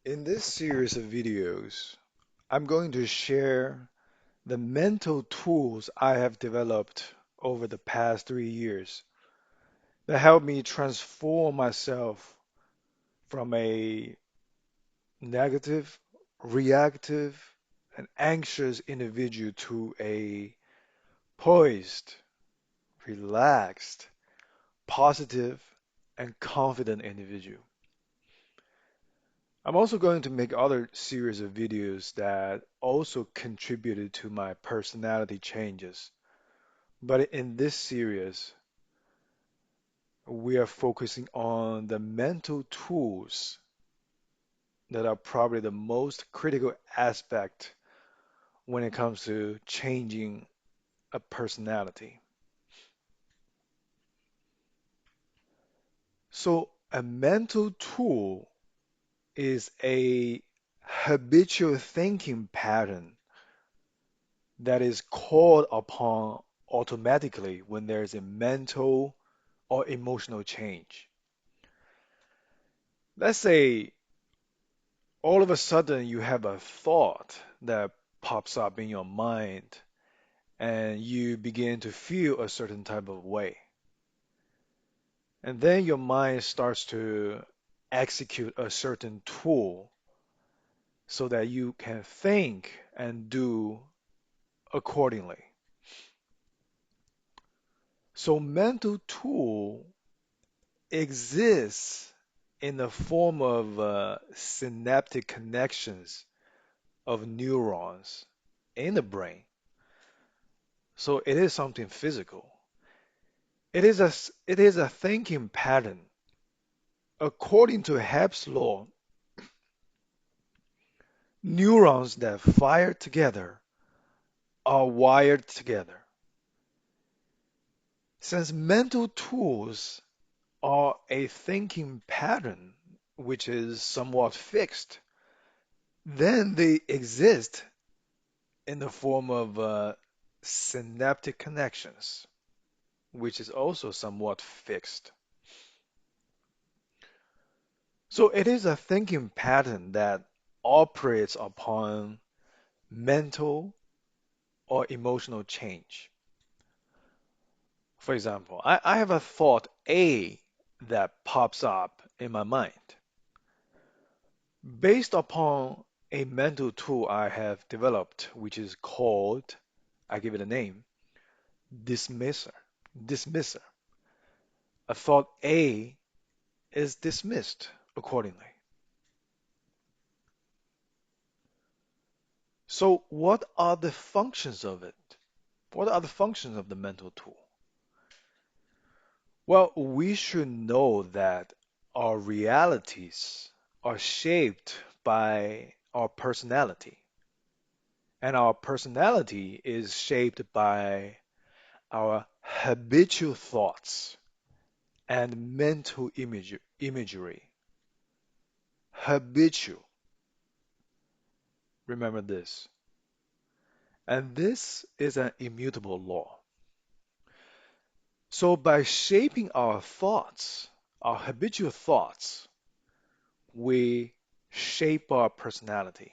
In this series of videos, I'm going to share the mental tools I have developed over the past 3 years that help me transform myself from a negative, reactive, and anxious individual to a poised, relaxed, positive, and confident individual. I'm also going to make other series of videos that also contributed to my personality changes. But in this series, we are focusing on the mental tools that are probably the most critical aspect when it comes to changing a personality. So, a mental tool is a habitual thinking pattern that is called upon automatically when there's a mental or emotional change. Let's say all of a sudden you have a thought that pops up in your mind and you begin to feel a certain type of way. And then your mind starts to execute a certain tool so that you can think and do accordingly. So mental tool exists in the form of synaptic connections of neurons in the brain. So it is something physical. It is a thinking pattern. According to Hebb's law, neurons that fire together are wired together. Since mental tools are a thinking pattern which is somewhat fixed, then they exist in the form of synaptic connections, which is also somewhat fixed. So it is a thinking pattern that operates upon mental or emotional change. For example, I have a thought A that pops up in my mind. Based upon a mental tool I have developed, which is called, I give it a name, dismisser. Dismisser. A thought A is dismissed accordingly. So, what are the functions of it? What are the functions of the mental tool? Well, we should know that our realities are shaped by our personality, and our personality is shaped by our habitual thoughts and mental imagery. Habitual, remember this. And this is an immutable law. So, by shaping our thoughts, our habitual thoughts, we shape our personality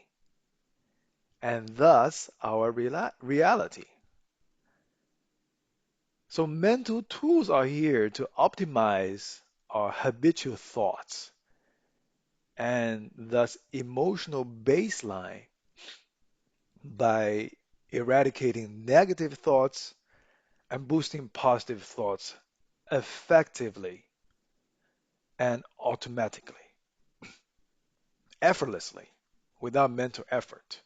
and thus our reality. So, mental tools are here to optimize our habitual thoughts and thus emotional baseline by eradicating negative thoughts and boosting positive thoughts effectively and automatically, effortlessly, without mental effort.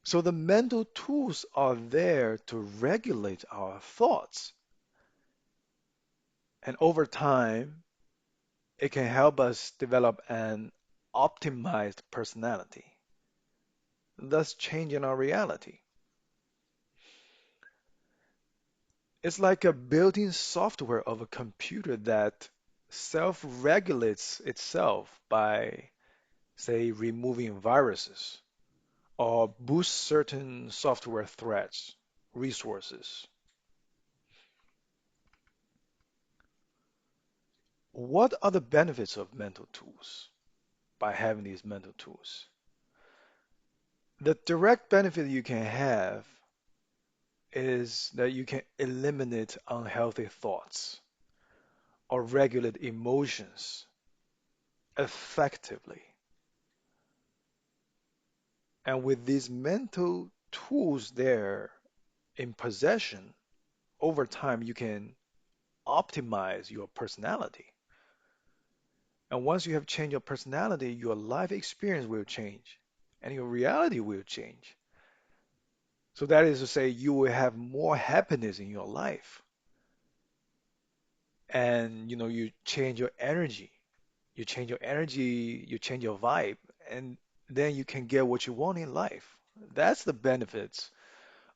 So the mental tools are there to regulate our thoughts. And over time, it can help us develop an optimized personality, thus changing our reality. It's like a built-in software of a computer that self-regulates itself by, say, removing viruses or boost certain software threads, resources. what are the benefits of mental tools by having these mental tools? The direct benefit you can have is that you can eliminate unhealthy thoughts or regulate emotions effectively. And with these mental tools there in possession, over time you can optimize your personality. And once you have changed your personality, your life experience will change and your reality will change. So that is to say, you will have more happiness in your life. And you change your energy. You change your energy, you change your vibe, and then you can get what you want in life. That's the benefits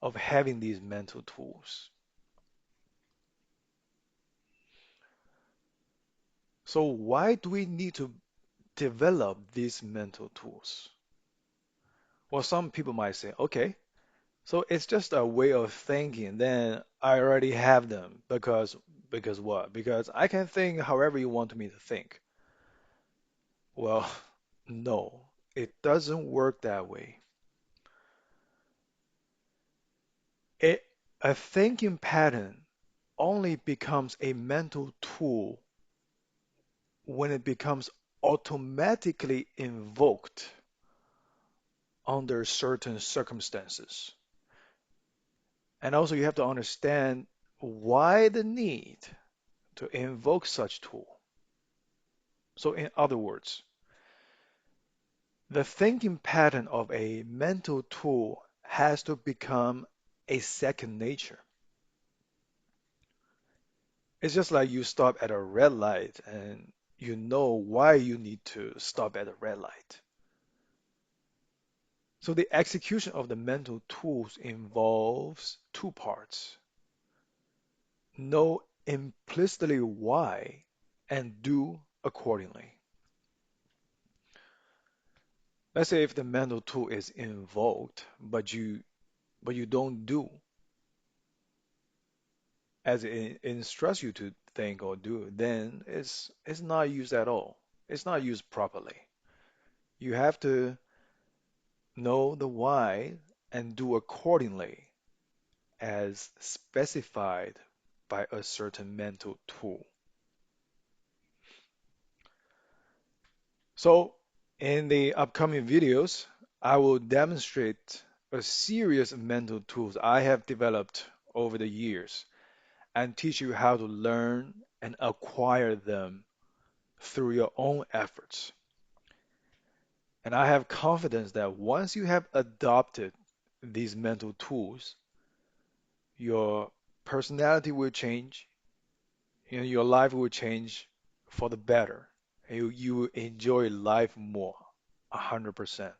of having these mental tools. So why do we need to develop these mental tools? Well, some people might say, okay, so it's just a way of thinking, then I already have them because what? Because I can think however you want me to think. Well, no, it doesn't work that way. It, a thinking pattern only becomes a mental tool when it becomes automatically invoked under certain circumstances. And also, you have to understand why the need to invoke such tool. So, in other words, the thinking pattern of a mental tool has to become a second nature. It's just like you stop at a red light and you know why you need to stop at a red light. So the execution of the mental tools involves two parts. Know implicitly why and do accordingly. Let's say if the mental tool is invoked, but you don't do as it instructs you to think or do, then it's not used at all. It's not used properly. You have to know the why and do accordingly as specified by a certain mental tool. So, in the upcoming videos, I will demonstrate a series of mental tools I have developed over the years and teach you how to learn and acquire them through your own efforts. And I have confidence that once you have adopted these mental tools, your personality will change, your life will change for the better. You will enjoy life more, 100%.